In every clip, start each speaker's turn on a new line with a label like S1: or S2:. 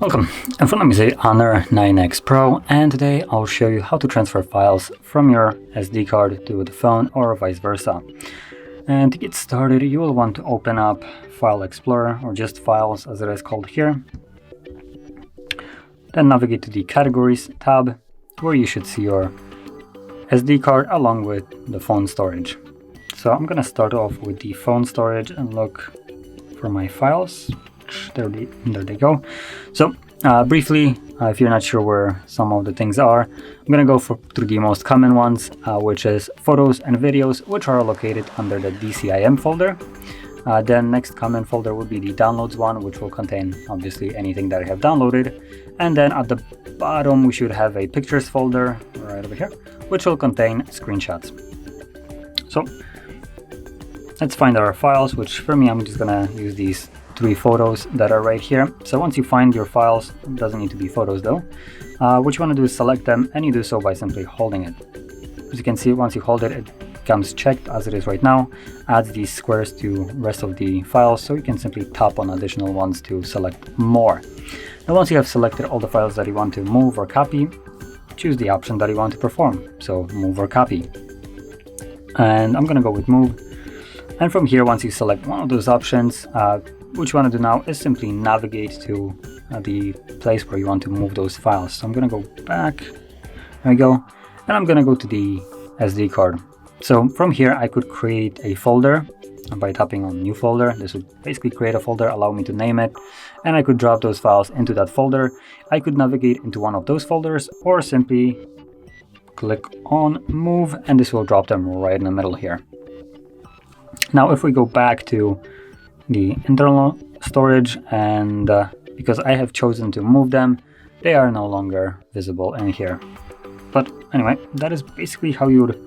S1: Welcome, in front of me is a Honor 9X Pro, and today I'll show you how to transfer files from your SD card to the phone or vice versa. And to get started, you will want to open up File Explorer, or just Files as it is called here. Then navigate to the Categories tab, where you should see your SD card along with the phone storage. So I'm going to start off with the phone storage and look for my files. There they go. So briefly, if you're not sure where some of the things are, I'm going to go through the most common ones, which is photos and videos, which are located under the DCIM folder. Then next common folder will be the downloads one, which will contain obviously anything that I have downloaded. And then at the bottom we should have a pictures folder right over here, which will contain screenshots. So let's find our files, which for me I'm just gonna use these 3 photos that are right here. So once you find your files, it doesn't need to be photos though, what you want to do is select them, and you do so by simply holding it. As you can see, once you hold it, it becomes checked as it is right now, adds these squares to rest of the files, so you can simply tap on additional ones to select more. Now once you have selected all the files that you want to move or copy, choose the option that you want to perform, so move or copy. And I'm gonna go with move. And from here, once you select one of those options, what you want to do now is simply navigate to the place where you want to move those files. So I'm going to go back, there we go, and I'm going to go to the SD card. So from here I could create a folder by tapping on new folder. This would basically create a folder, allow me to name it, and I could drop those files into that folder. I could navigate into one of those folders or simply click on move, and this will drop them right in the middle here. Now if we go back to the internal storage, and because I have chosen to move them, they are no longer visible in here. But anyway, that is basically how you would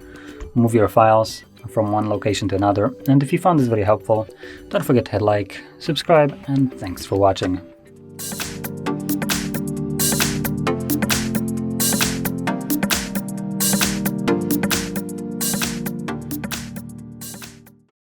S1: move your files from one location to another. And if you found this very helpful, don't forget to hit like, subscribe, and thanks for watching.